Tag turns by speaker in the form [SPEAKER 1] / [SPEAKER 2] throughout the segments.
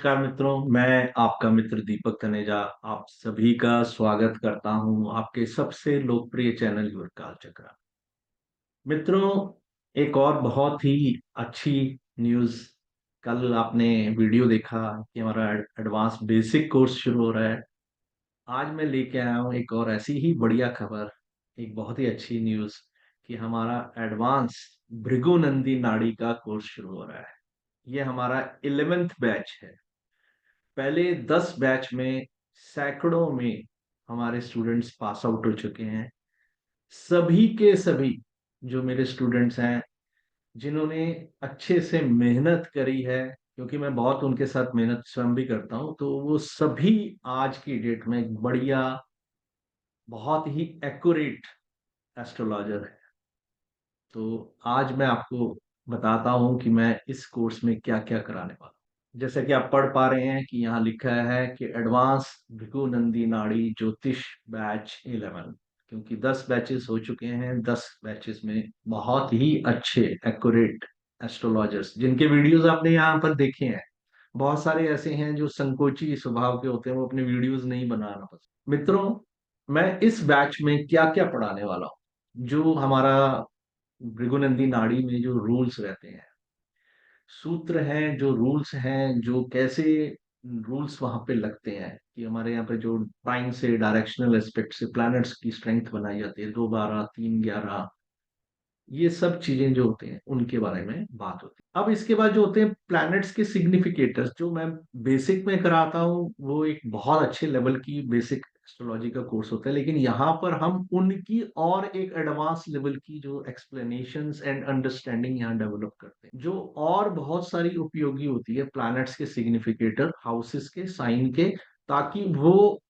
[SPEAKER 1] नमस्कार मित्रों, मैं आपका मित्र दीपक तनेजा आप सभी का स्वागत करता हूं आपके सबसे लोकप्रिय चैनल युवर काल चक्र। मित्रों, एक और बहुत ही अच्छी न्यूज़। कल आपने वीडियो देखा कि हमारा एडवांस बेसिक कोर्स शुरू हो रहा है। आज मैं लेके आया हूं एक और ऐसी ही बढ़िया खबर, एक बहुत ही अच्छी न्यूज़ कि हमारा एडवांस भृगुनंदी नाड़ी का कोर्स शुरू हो रहा है। ये हमारा 11th बैच है। पहले 10 बैच में सैकड़ों में हमारे स्टूडेंट्स पास आउट हो चुके हैं। सभी के सभी जो मेरे स्टूडेंट्स हैं, जिन्होंने अच्छे से मेहनत करी है, क्योंकि मैं बहुत उनके साथ मेहनत स्वयं भी करता हूं, तो वो सभी आज की डेट में एक बढ़िया, बहुत ही एक्यूरेट एस्ट्रोलॉजर है। तो आज मैं आपको बताता हूं कि मैं इस कोर्स में क्या क्या कराने वाला हूं। जैसे कि आप पढ़ पा रहे हैं कि यहाँ लिखा है कि एडवांस भृगु नंदी नाड़ी ज्योतिष बैच 11, क्योंकि 10 बैचेस हो चुके हैं। 10 बैचेस में बहुत ही अच्छे एक्यूरेट एस्ट्रोलॉजर्स, जिनके वीडियोस आपने यहाँ पर देखे हैं। बहुत सारे ऐसे हैं जो संकोची स्वभाव के होते हैं, वो अपने वीडियोस नहीं बनाना पसंद। मित्रों, मैं इस बैच में क्या क्या पढ़ाने वाला हूँ, जो हमारा भृगुनंदी नाड़ी में जो रूल्स रहते हैं, सूत्र हैं, जो रूल्स हैं, जो कैसे रूल्स वहां पे लगते हैं कि हमारे यहाँ पे जो टाइम से, डायरेक्शनल एस्पेक्ट से प्लैनेट्स की स्ट्रेंथ बनाई जाती है, 2 12 3 11, ये सब चीजें जो होते हैं उनके बारे में बात होती है। अब इसके बाद जो होते हैं प्लैनेट्स के सिग्निफिकेटर्स, जो मैं बेसिक में कराता हूँ, वो एक बहुत अच्छे लेवल की बेसिक एस्ट्रोलॉजी का कोर्स होता है। लेकिन यहाँ पर हम उनकी और एक एडवांस लेवल की जो एक्सप्लेनेशंस एंड अंडरस्टैंडिंग यहाँ डेवलप करते हैं, जो और बहुत सारी उपयोगी होती है प्लैनेट्स के सिग्निफिकेटर, हाउसेस के, साइन के, ताकि वो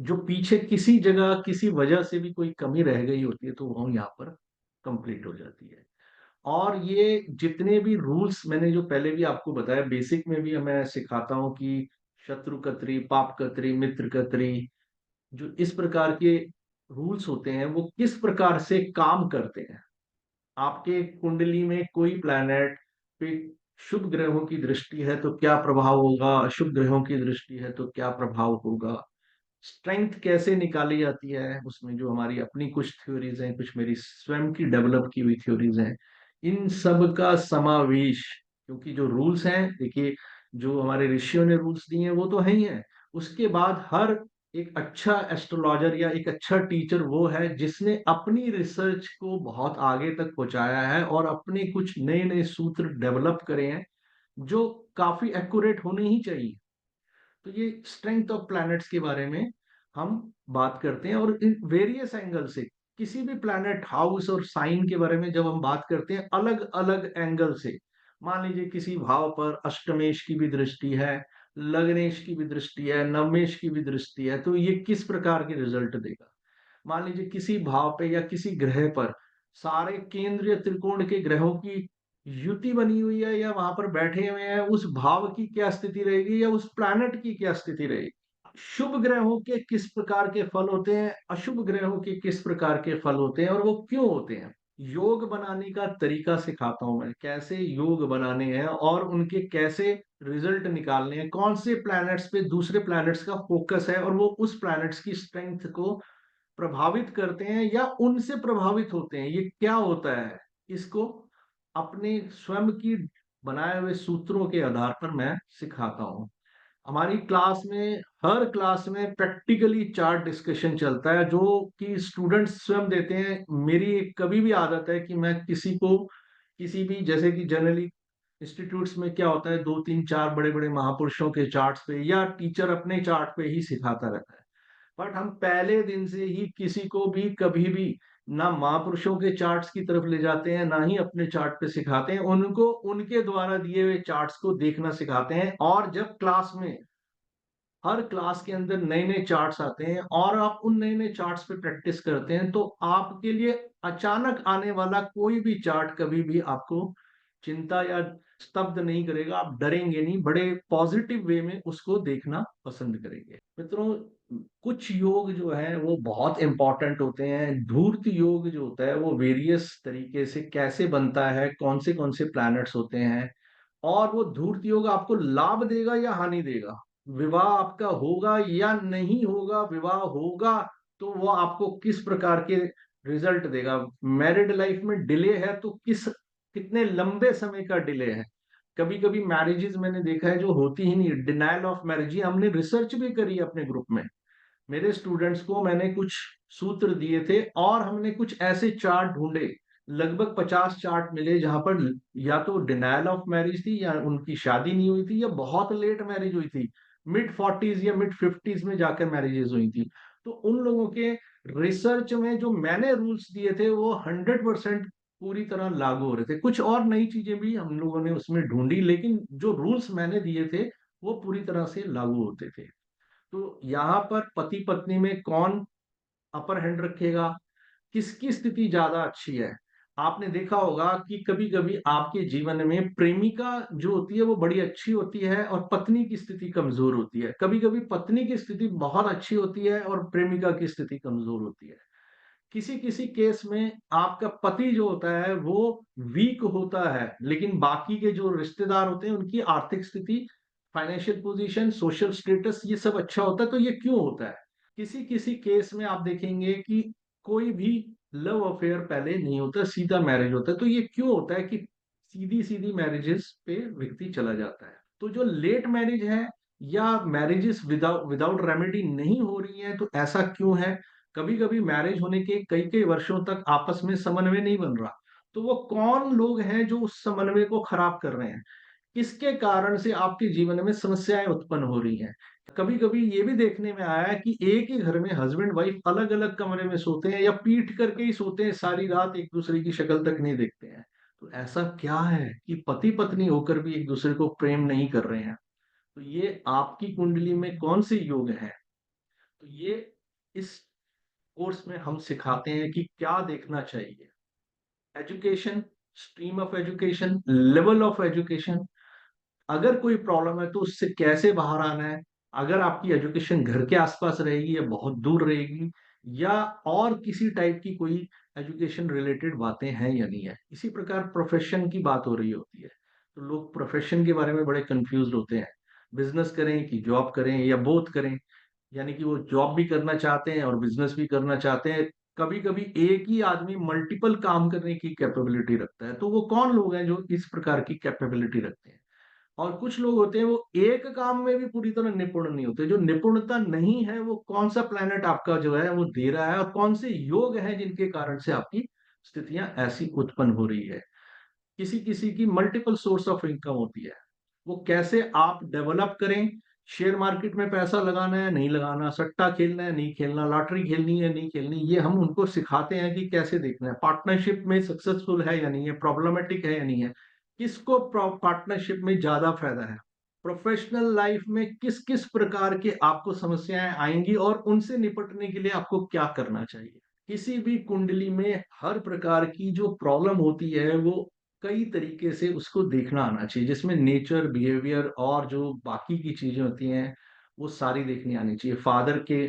[SPEAKER 1] जो पीछे किसी जगह किसी वजह से भी कोई कमी रह गई होती है, तो वो यहाँ पर कंप्लीट हो जाती है। और ये जितने भी रूल्स मैंने जो पहले भी आपको बताया, बेसिक में भी मैं सिखाता हूँ कि शत्रु कतरी, पाप कतरी, मित्र कतरी, जो इस प्रकार के रूल्स होते हैं, वो किस प्रकार से काम करते हैं। आपके कुंडली में कोई प्लैनेट पे शुभ ग्रहों की दृष्टि है तो क्या प्रभाव होगा, अशुभ ग्रहों की दृष्टि है तो क्या प्रभाव होगा, स्ट्रेंथ कैसे निकाली जाती है, उसमें जो हमारी अपनी कुछ थ्योरीज हैं, कुछ मेरी स्वयं की डेवलप की हुई थ्योरीज हैं, इन सब का समावेश। क्योंकि जो रूल्स हैं, देखिए, जो हमारे ऋषियों ने रूल्स दिए हैं वो तो है ही है। उसके बाद हर एक अच्छा एस्ट्रोलॉजर या एक अच्छा टीचर वो है जिसने अपनी रिसर्च को बहुत आगे तक पहुंचाया है और अपने कुछ नए नए सूत्र डेवलप करे हैं, जो काफी एक्यूरेट होने ही चाहिए। तो ये स्ट्रेंथ ऑफ प्लैनेट्स के बारे में हम बात करते हैं, और इन वेरियस एंगल से किसी भी प्लैनेट, हाउस और साइन के बारे में जब हम बात करते हैं, अलग अलग एंगल से, मान लीजिए किसी भाव पर अष्टमेश की भी दृष्टि है, लग्नेश की भी दृष्टि है, नवमेश की भी दृष्टि है, तो ये किस प्रकार के रिजल्ट देगा। मान लीजिए किसी भाव पे या किसी ग्रह पर सारे केंद्रीय त्रिकोण के ग्रहों की युति बनी हुई है, या वहां पर बैठे हुए हैं, उस भाव की क्या स्थिति रहेगी या उस प्लैनेट की क्या स्थिति रहेगी। शुभ ग्रहों के किस प्रकार के फल होते हैं, अशुभ ग्रहों के किस प्रकार के फल होते हैं, और वो क्यों होते हैं। योग बनाने का तरीका सिखाता हूं मैं, कैसे योग बनाने हैं और उनके कैसे रिजल्ट निकालने हैं, कौन से प्लैनेट्स पे दूसरे प्लैनेट्स का फोकस है और वो उस प्लैनेट्स की स्ट्रेंथ को प्रभावित करते हैं या उनसे प्रभावित होते हैं, ये क्या होता है। इसको अपने स्वयं की बनाए हुए सूत्रों के आधार पर मैं सिखाता हूँ। हमारी क्लास में, हर क्लास में प्रैक्टिकली चार्ट डिस्कशन चलता है, जो कि स्टूडेंट्स स्वयं देते हैं। मेरी एक कभी भी आदत है कि मैं किसी को, किसी भी, जैसे कि जनरली इंस्टीट्यूट्स में क्या होता है, 2 3 4 बड़े बड़े महापुरुषों के चार्ट्स पे या टीचर अपने चार्ट पे ही सिखाता रहता है। बट हम पहले दिन से ही किसी को भी कभी भी ना महापुरुषों के चार्ट्स की तरफ ले जाते हैं, ना ही अपने चार्ट पे सिखाते हैं, उनको उनके द्वारा दिए हुए चार्ट्स को देखना सिखाते हैं। और जब क्लास में, हर क्लास के अंदर नए नए चार्ट्स आते हैं और आप उन नए नए चार्ट्स पे प्रैक्टिस करते हैं, तो आपके लिए अचानक आने वाला कोई भी चार्ट कभी भी आपको चिंता या स्तब्ध नहीं करेगा। आप डरेंगे नहीं, बड़े पॉजिटिव वे में उसको देखना पसंद करेंगे। मित्रों, कुछ योग जो है वो बहुत इंपॉर्टेंट होते हैं। धूर्त योग जो होता है वो वेरियस तरीके से कैसे बनता है, कौन से प्लैनेट्स होते हैं, और वो धूर्त योग आपको लाभ देगा या हानि देगा, विवाह आपका होगा या नहीं होगा, विवाह होगा तो वो आपको किस प्रकार के रिजल्ट देगा, मैरिड लाइफ में डिले है तो कितने लंबे समय का डिले है। कभी कभी मैरिजेस मैंने देखा है जो होती ही नहीं, डिनायल ऑफ मैरिज, हमने रिसर्च भी करी है अपने ग्रुप में। मेरे स्टूडेंट्स को मैंने कुछ सूत्र दिए थे और हमने कुछ ऐसे चार्ट ढूंढे, लगभग 50 चार्ट मिले जहां पर या तो डिनायल ऑफ मैरिज थी, या उनकी शादी नहीं हुई थी, या बहुत लेट मैरिज हुई थी, मिड 40s या मिड 50s में जाकर मैरिजेस हुई थी। तो उन लोगों के रिसर्च में जो मैंने रूल्स दिए थे वो 100% पूरी तरह लागू हो रहे थे। कुछ और नई चीजें भी हम लोगों ने उसमें ढूंढी, लेकिन जो रूल्स मैंने दिए थे वो पूरी तरह से लागू होते थे। तो यहाँ पर पति पत्नी में कौन अपर हैंड रखेगा, किसकी स्थिति ज्यादा अच्छी है। आपने देखा होगा कि कभी कभी आपके जीवन में प्रेमिका जो होती है वो बड़ी अच्छी होती है और पत्नी की स्थिति कमजोर होती है, कभी कभी पत्नी की स्थिति बहुत अच्छी होती है और प्रेमिका की स्थिति कमजोर होती है। किसी किसी केस में आपका पति जो होता है वो वीक होता है, लेकिन बाकी के जो रिश्तेदार होते हैं उनकी आर्थिक स्थिति, फाइनेंशियल पोजीशन, सोशल स्टेटस ये सब अच्छा होता है। तो ये क्यों होता है? किसी किसी केस में आप देखेंगे कि कोई भी लव अफेयर पहले नहीं होता, सीधा मैरिज होता है। तो ये क्यों होता है कि सीधी सीधी मैरिजेस पे व्यक्ति चला जाता है? तो जो लेट मैरिज है या मैरिजेस विदाउट विदाउट रेमेडी नहीं हो रही है, तो ऐसा क्यों है? कभी कभी मैरिज होने के कई कई वर्षों तक आपस में समन्वय नहीं बन रहा। तो वो कौन लोग हैं जो उस समन्वय को खराब कर रहे हैं? किसके कारण से आपके जीवन में समस्याएं उत्पन्न हो रही हैं? कभी कभी ये भी देखने में आया है कि एक ही घर में हस्बैंड वाइफ अलग अलग कमरे में सोते हैं या पीट करके ही सोते हैं, सारी रात एक दूसरे की शक्ल तक नहीं देखते हैं। तो ऐसा क्या है कि पति पत्नी होकर भी एक दूसरे को प्रेम नहीं कर रहे हैं? तो ये आपकी कुंडली में कौन से योग है? तो ये इस कोर्स में हम सिखाते हैं कि क्या देखना चाहिए। Education, stream of education, level of education, अगर कोई प्रॉब्लम है तो उससे कैसे बाहर आना है, अगर आपकी एजुकेशन घर के आसपास रहेगी या बहुत दूर रहेगी, या और किसी टाइप की कोई एजुकेशन रिलेटेड बातें हैं या नहीं है। इसी प्रकार प्रोफेशन की बात हो रही होती है, तो लोग प्रोफेशन के बारे में बड़े कंफ्यूज होते हैं, बिजनेस करें कि जॉब करें या बोथ करें, यानी कि वो जॉब भी करना चाहते हैं और बिजनेस भी करना चाहते हैं। कभी कभी एक ही आदमी मल्टीपल काम करने की कैपेबिलिटी रखता है। तो वो कौन लोग हैं जो इस प्रकार की कैपेबिलिटी रखते हैं? और कुछ लोग होते हैं वो एक काम में भी पूरी तरह निपुण नहीं होते। जो निपुणता नहीं है वो कौन सा प्लेनेट आपका जो है वो दे रहा है, और कौन से योग हैं जिनके कारण से आपकी स्थितियां ऐसी उत्पन्न हो रही है। किसी किसी की मल्टीपल सोर्स ऑफ इनकम होती है, वो कैसे आप डेवलप करें। शेयर मार्केट में पैसा लगाना है नहीं लगाना, सट्टा खेलना है नहीं खेलना, लॉटरी खेलनी है नहीं खेलनी, ये हम उनको सिखाते हैं कि कैसे देखना है। पार्टनरशिप में सक्सेसफुल है या नहीं है, प्रॉब्लमेटिक है या नहीं है, किसको पार्टनरशिप में ज्यादा फायदा है, प्रोफेशनल लाइफ में किस किस प्रकार के आपको समस्याएं आएंगी और उनसे निपटने के लिए आपको क्या करना चाहिए। किसी भी कुंडली में हर प्रकार की जो प्रॉब्लम होती है वो कई तरीके से उसको देखना आना चाहिए, जिसमें नेचर, बिहेवियर और जो बाकी की चीजें होती हैं वो सारी देखनी आनी चाहिए। फादर के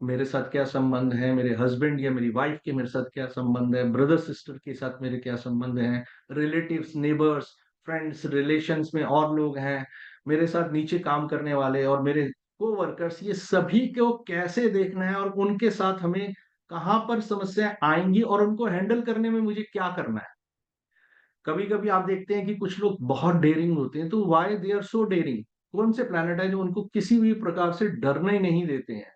[SPEAKER 1] मेरे साथ क्या संबंध है, मेरे हस्बैंड या मेरी वाइफ के मेरे साथ क्या संबंध है, ब्रदर सिस्टर के साथ मेरे क्या संबंध हैं, रिलेटिव्स, नेबर्स, फ्रेंड्स, रिलेशंस में और लोग हैं, मेरे साथ नीचे काम करने वाले और मेरे को वर्कर्स, ये सभी को कैसे देखना है और उनके साथ हमें कहाँ पर समस्याएं आएंगी और उनको हैंडल करने में मुझे क्या करना है। कभी कभी आप देखते हैं कि कुछ लोग बहुत डेयरिंग होते हैं, तो why they are so daring? कौन से प्लेनेट है जो उनको किसी भी प्रकार से डरने नहीं देते हैं?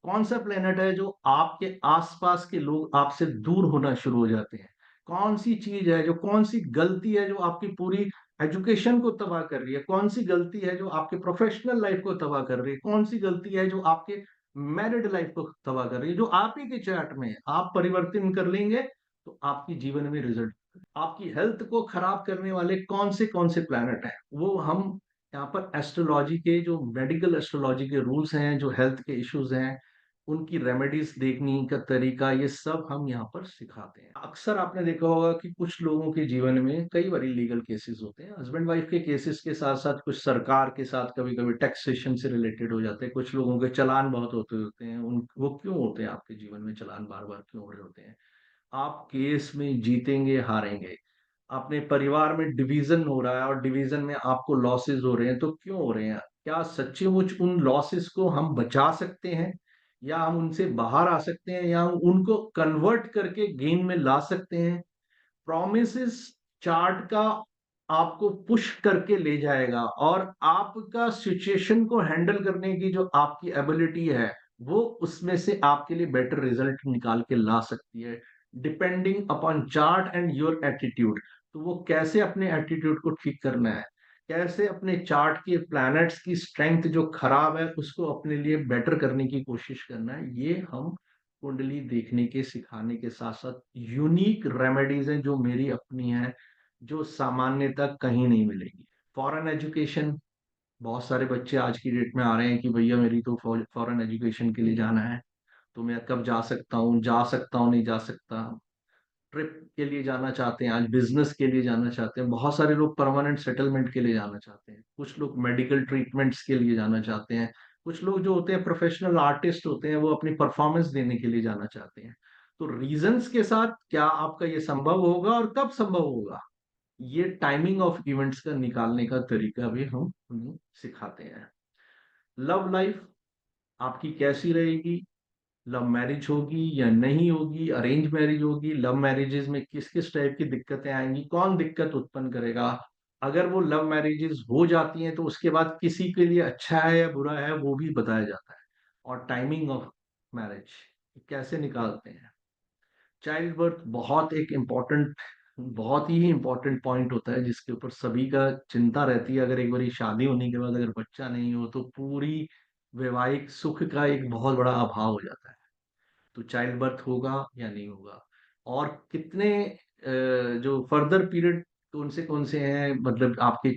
[SPEAKER 1] कौन सा प्लेनेट है जो आपके आसपास के लोग आपसे दूर होना शुरू हो जाते हैं? कौन सी चीज है, जो कौन सी गलती है जो आपकी पूरी एजुकेशन को तबाह कर रही है? कौन सी गलती है जो आपके प्रोफेशनल लाइफ को तबाह कर रही है? कौन सी गलती है जो आपके मैरिड लाइफ को तबाह कर रही है? जो आप ही के चार्ट में है, आप परिवर्तन कर लेंगे तो आपकी जीवन में रिजल्ट। आपकी हेल्थ को खराब करने वाले कौन से प्लैनेट हैं, वो हम यहाँ पर एस्ट्रोलॉजी के, जो मेडिकल एस्ट्रोलॉजी के रूल्स हैं, जो हेल्थ के इश्यूज हैं, उनकी रेमेडीज देखने का तरीका, ये सब हम यहाँ पर सिखाते हैं। अक्सर आपने देखा होगा कि कुछ लोगों के जीवन में कई बार लीगल केसेस होते हैं, हस्बैंड वाइफ के केसेस के साथ साथ कुछ सरकार के साथ कभी कभी टैक्सेशन से रिलेटेड हो जाते हैं। कुछ लोगों के चालान बहुत होते होते हैं, उन वो क्यों होते हैं? आपके जीवन में चालान बार बार क्यों हो रहे होते हैं? आप केस में जीतेंगे हारेंगे, अपने परिवार में डिवीजन हो रहा है और डिवीजन में आपको लॉसेस हो रहे हैं, तो क्यों हो रहे हैं? क्या सच्चीमुच उन लॉसेस को हम बचा सकते हैं, या हम उनसे बाहर आ सकते हैं, या हम उनको कन्वर्ट करके गेन में ला सकते हैं? प्रोमिसेस चार्ट का आपको पुश करके ले जाएगा, और आपका सिचुएशन को हैंडल करने की जो आपकी एबिलिटी है, वो उसमें से आपके लिए बेटर रिजल्ट निकाल के ला सकती है, depending upon chart and your attitude. तो वो कैसे अपने एटीट्यूड को ठीक करना है, कैसे अपने चार्ट के प्लैनेट्स की स्ट्रेंथ जो खराब है उसको अपने लिए बेटर करने की कोशिश करना है, ये हम कुंडली देखने के सिखाने के साथ साथ यूनिक रेमेडीज हैं जो मेरी अपनी हैं, जो सामान्यतः कहीं नहीं मिलेगी। फॉरेन एजुकेशन, बहुत सारे बच्चे आज की डेट में आ रहे हैं कि भैया मेरी तो फॉरेन एजुकेशन के लिए जाना है, तो मैं कब जा सकता हूँ, नहीं जा सकता। ट्रिप के लिए जाना चाहते हैं, आज बिजनेस के लिए जाना चाहते हैं, बहुत सारे लोग परमानेंट सेटलमेंट के लिए जाना चाहते हैं, कुछ लोग मेडिकल ट्रीटमेंट्स के लिए जाना चाहते हैं, कुछ लोग जो होते हैं प्रोफेशनल आर्टिस्ट होते हैं वो अपनी परफॉर्मेंस देने के लिए जाना चाहते हैं। तो रीजंस के साथ क्या आपका ये संभव होगा और कब संभव होगा, ये टाइमिंग ऑफ इवेंट्स का निकालने का तरीका भी हम उन्हें सिखाते हैं। लव लाइफ आपकी कैसी रहेगी, लव मैरिज होगी या नहीं होगी, अरेंज मैरिज होगी, लव मैरिजेज में किस किस टाइप की दिक्कतें आएंगी, कौन दिक्कत उत्पन्न करेगा, अगर वो लव मैरिजेज हो जाती हैं तो उसके बाद किसी के लिए अच्छा है या बुरा है वो भी बताया जाता है। और टाइमिंग ऑफ मैरिज कैसे निकालते हैं। चाइल्ड बर्थ बहुत एक इम्पॉर्टेंट, बहुत ही इम्पोर्टेंट पॉइंट होता है जिसके ऊपर सभी का चिंता रहती है। अगर एक बारी शादी होने के बाद अगर बच्चा नहीं हो तो पूरी वैवाहिक सुख का एक बहुत बड़ा अभाव हो जाता है। तो चाइल्ड बर्थ होगा या नहीं होगा, और कितने जो फर्दर पीरियड कौन से हैं, मतलब आपके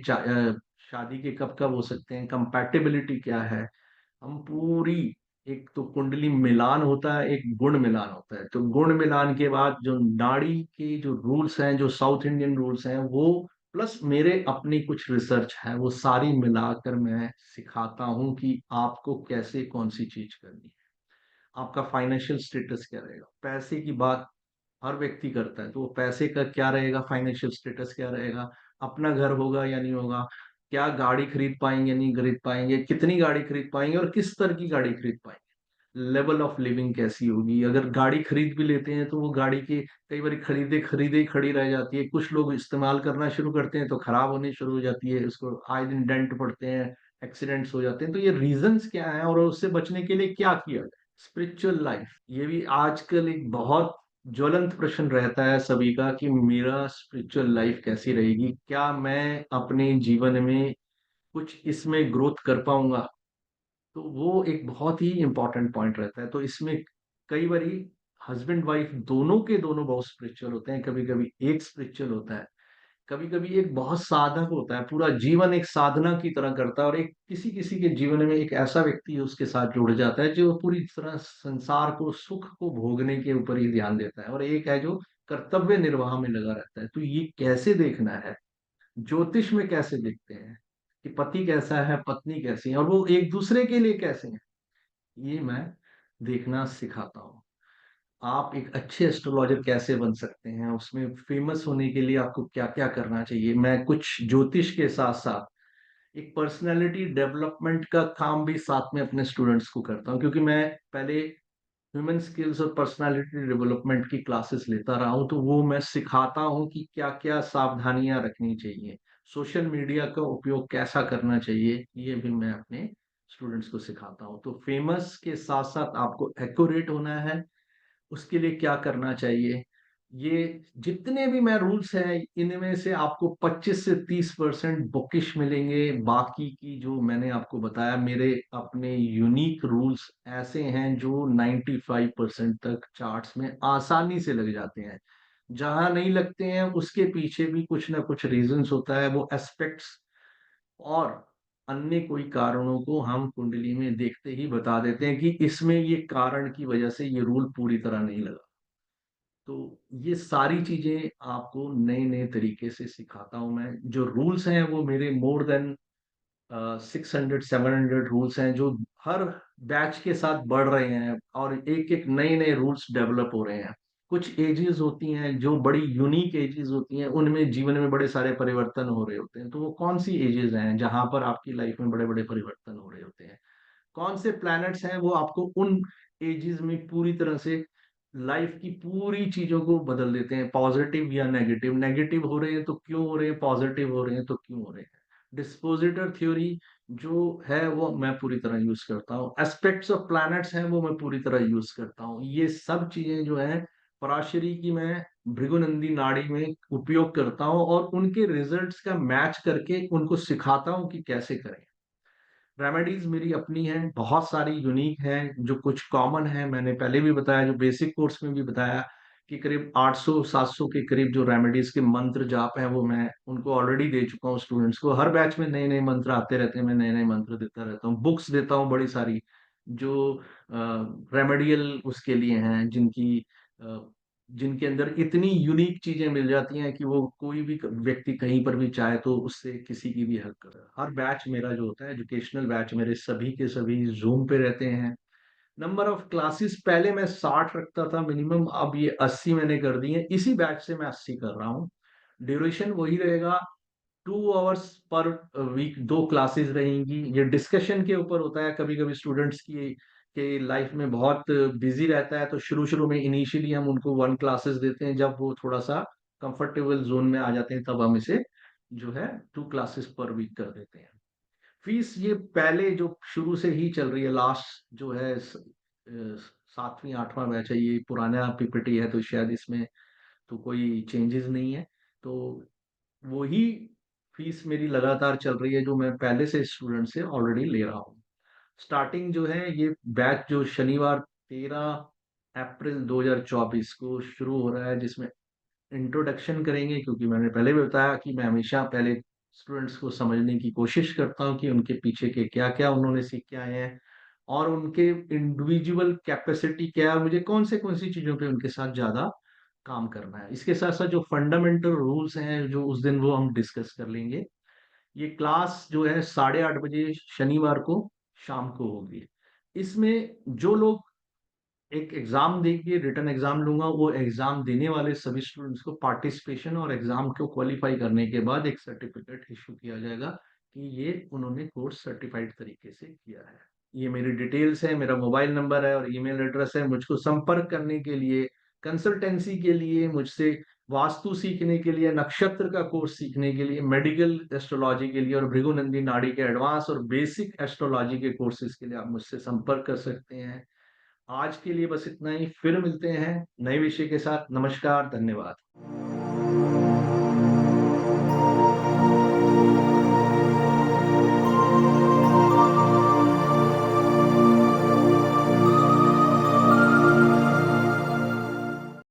[SPEAKER 1] शादी के कब कब हो सकते हैं, कंपैटिबिलिटी क्या है, हम पूरी, एक तो कुंडली मिलान होता है, एक गुण मिलान होता है। तो गुण मिलान के बाद जो नाड़ी के जो रूल्स हैं, जो साउथ इंडियन रूल्स हैं, वो प्लस मेरे अपनी कुछ रिसर्च है, वो सारी मिलाकर मैं सिखाता हूँ कि आपको कैसे कौन सी चीज करनी है। आपका फाइनेंशियल स्टेटस क्या रहेगा, पैसे की बात हर व्यक्ति करता है, तो वो पैसे का क्या रहेगा, फाइनेंशियल स्टेटस क्या रहेगा, अपना घर होगा या नहीं होगा, क्या गाड़ी खरीद पाएंगे नहीं खरीद पाएंगे, कितनी गाड़ी खरीद पाएंगे और किस तरह की गाड़ी खरीद पाएंगे, लेवल ऑफ लिविंग कैसी होगी, अगर गाड़ी खरीद भी लेते हैं तो वो गाड़ी की कई बार खरीदे खरीदे ही खड़ी रह जाती है, कुछ लोग इस्तेमाल करना शुरू करते हैं तो खराब होनी शुरू हो जाती है, उसको आए दिन डेंट पड़ते हैं, एक्सीडेंट्स हो जाते हैं। तो ये रीजंस क्या है और उससे बचने के लिए क्या किया जाए। स्पिरिचुअल लाइफ, ये भी आजकल एक बहुत ज्वलंत प्रश्न रहता है सभी का कि मेरा स्पिरिचुअल लाइफ कैसी रहेगी, क्या मैं अपने जीवन में कुछ इसमें ग्रोथ कर पाऊंगा। तो वो एक बहुत ही इंपॉर्टेंट पॉइंट रहता है। तो इसमें कई बारी हस्बैंड वाइफ दोनों के दोनों बहुत स्पिरिचुअल होते हैं, कभी कभी एक स्पिरिचुअल होता है, कभी कभी एक बहुत साधक होता है, पूरा जीवन एक साधना की तरह करता है, और एक किसी किसी के जीवन में एक ऐसा व्यक्ति उसके साथ जुड़ जाता है जो पूरी तरह संसार को सुख को भोगने के ऊपर ही ध्यान देता है, और एक है जो कर्तव्य निर्वाह में लगा रहता है। तो ये कैसे देखना है, ज्योतिष में कैसे देखते हैं कि पति कैसा है पत्नी कैसी है और वो एक दूसरे के लिए कैसे हैं, ये मैं देखना सिखाता हूँ। आप एक अच्छे एस्ट्रोलॉजर कैसे बन सकते हैं, उसमें फेमस होने के लिए आपको क्या क्या करना चाहिए, मैं कुछ ज्योतिष के साथ साथ एक पर्सनालिटी डेवलपमेंट का काम भी साथ में अपने स्टूडेंट्स को करता हूँ, क्योंकि मैं पहले ह्यूमन स्किल्स और पर्सनालिटी डेवलपमेंट की क्लासेस लेता रहा हूँ, तो वो मैं सिखाता हूँ कि क्या क्या सावधानियां रखनी चाहिए, सोशल मीडिया का उपयोग कैसा करना चाहिए, ये भी मैं अपने स्टूडेंट्स को सिखाता हूँ। तो फेमस के साथ साथ आपको एक्यूरेट होना है, उसके लिए क्या करना चाहिए, ये जितने भी मैं रूल्स हैं इनमें से आपको 25 से 30% बुकिश मिलेंगे, बाकी की जो मैंने आपको बताया मेरे अपने यूनिक रूल्स ऐसे हैं जो 95% तक चार्ट्स में आसानी से लग जाते हैं। जहां नहीं लगते हैं उसके पीछे भी कुछ ना कुछ रीजंस होता है, वो एस्पेक्ट्स और अन्य कोई कारणों को हम कुंडली में देखते ही बता देते हैं कि इसमें ये कारण की वजह से ये रूल पूरी तरह नहीं लगा। तो ये सारी चीजें आपको नए नए तरीके से सिखाता हूं मैं। जो रूल्स हैं वो मेरे मोर देन 600 700 रूल्स हैं जो हर बैच के साथ बढ़ रहे हैं, और एक एक नए नए रूल्स डेवलप हो रहे हैं। कुछ एजेस होती हैं जो बड़ी यूनिक एजेस होती हैं, उनमें जीवन में बड़े सारे परिवर्तन हो रहे होते हैं। तो वो कौन सी एजेस हैं जहां पर आपकी लाइफ में बड़े बड़े परिवर्तन हो रहे होते हैं? कौन से प्लैनेट्स हैं वो आपको उन एजेस में पूरी तरह से लाइफ की पूरी चीजों को बदल देते हैं, पॉजिटिव या नेगेटिव? नेगेटिव हो रहे हैं तो क्यों हो रहे हैं, पॉजिटिव हो रहे हैं तो क्यों हो रहे हैं? डिस्पोजिटर थ्योरी जो है वो मैं पूरी तरह यूज करता हूँ। एस्पेक्ट्स ऑफ प्लैनेट्स हैं वो मैं पूरी तरह यूज करता हूँ। ये सब चीजें जो है पराशरी की मैं भृगुनंदी नाड़ी में उपयोग करता हूँ और उनके रिजल्ट्स का मैच करके उनको सिखाता हूँ कि कैसे करें। रेमेडीज मेरी अपनी हैं, बहुत सारी यूनिक हैं। जो कुछ कॉमन है मैंने पहले भी बताया, जो बेसिक कोर्स में भी बताया कि करीब 800-700 के करीब जो रेमेडीज के मंत्र जाप हैं वो मैं उनको ऑलरेडी दे चुका हूँ स्टूडेंट्स को। हर बैच में नए नए मंत्र आते रहते हैं, मैं नए नए मंत्र देता रहता हूँ। बुक्स देता हूँ बड़ी सारी जो रेमेडियल उसके लिए हैं, जिनके अंदर इतनी यूनिक चीजें मिल जाती हैं कि वो कोई भी व्यक्ति कहीं पर भी चाहे तो उससे किसी की भी हेल्प कर। हर बैच मेरा जो होता है एजुकेशनल बैच मेरे सभी के सभी जूम पे रहते हैं। नंबर ऑफ क्लासेस पहले मैं 60 रखता था मिनिमम, अब ये 80 मैंने कर दी है। इसी बैच से मैं 80 कर रहा हूँ। ड्यूरेशन वही रहेगा, 2 आवर्स पर वीक 2 क्लासेस रहेंगी। ये डिस्कशन के ऊपर होता है, कभी कभी स्टूडेंट्स की के लाइफ में बहुत बिजी रहता है तो शुरू शुरू में इनिशियली हम उनको 1 क्लासेस देते हैं। जब वो थोड़ा सा कंफर्टेबल जोन में आ जाते हैं तब हम इसे जो है 2 क्लासेस पर वीक कर देते हैं। फीस ये पहले जो शुरू से ही चल रही है, लास्ट जो है 7वीं 8वां बैच है, ये पुराना पीपीटी है तो शायद इसमें तो कोई चेंजेस नहीं है। तो वही फीस मेरी लगातार चल रही है जो मैं पहले से स्टूडेंट से ऑलरेडी ले रहा हूँ। स्टार्टिंग जो है ये बैच जो शनिवार 13 अप्रैल 2024 को शुरू हो रहा है, जिसमें इंट्रोडक्शन करेंगे, क्योंकि मैंने पहले भी बताया कि मैं हमेशा पहले स्टूडेंट्स को समझने की कोशिश करता हूँ कि उनके पीछे के क्या क्या उन्होंने सीख के आए हैं और उनके इंडिविजुअल कैपेसिटी क्या है, मुझे कौन सी चीजों पे उनके साथ ज्यादा काम करना है। इसके साथ साथ जो फंडामेंटल रूल्स हैं जो उस दिन वो हम डिस्कस कर लेंगे। ये क्लास जो है 8:30 बजे शनिवार को शाम को होगी। इसमें जो लोग एक एग्जाम देंगे, रिटर्न एग्जाम लूंगा, वो एग्जाम देने वाले सभी स्टूडेंट्स को पार्टिसिपेशन और एग्जाम को क्वालिफाई करने के बाद एक सर्टिफिकेट इशू किया जाएगा कि ये उन्होंने कोर्स सर्टिफाइड तरीके से किया है। ये मेरी डिटेल्स है, मेरा मोबाइल नंबर है और ईमेल एड्रेस है। मुझको संपर्क करने के लिए, कंसल्टेंसी के लिए, मुझसे वास्तु सीखने के लिए, नक्षत्र का कोर्स सीखने के लिए, मेडिकल एस्ट्रोलॉजी के लिए और भृगुनंदी नाड़ी के एडवांस और बेसिक एस्ट्रोलॉजी के कोर्सेज के लिए आप मुझसे संपर्क कर सकते हैं। आज के लिए बस इतना ही, फिर मिलते हैं नए विषय के साथ। नमस्कार, धन्यवाद।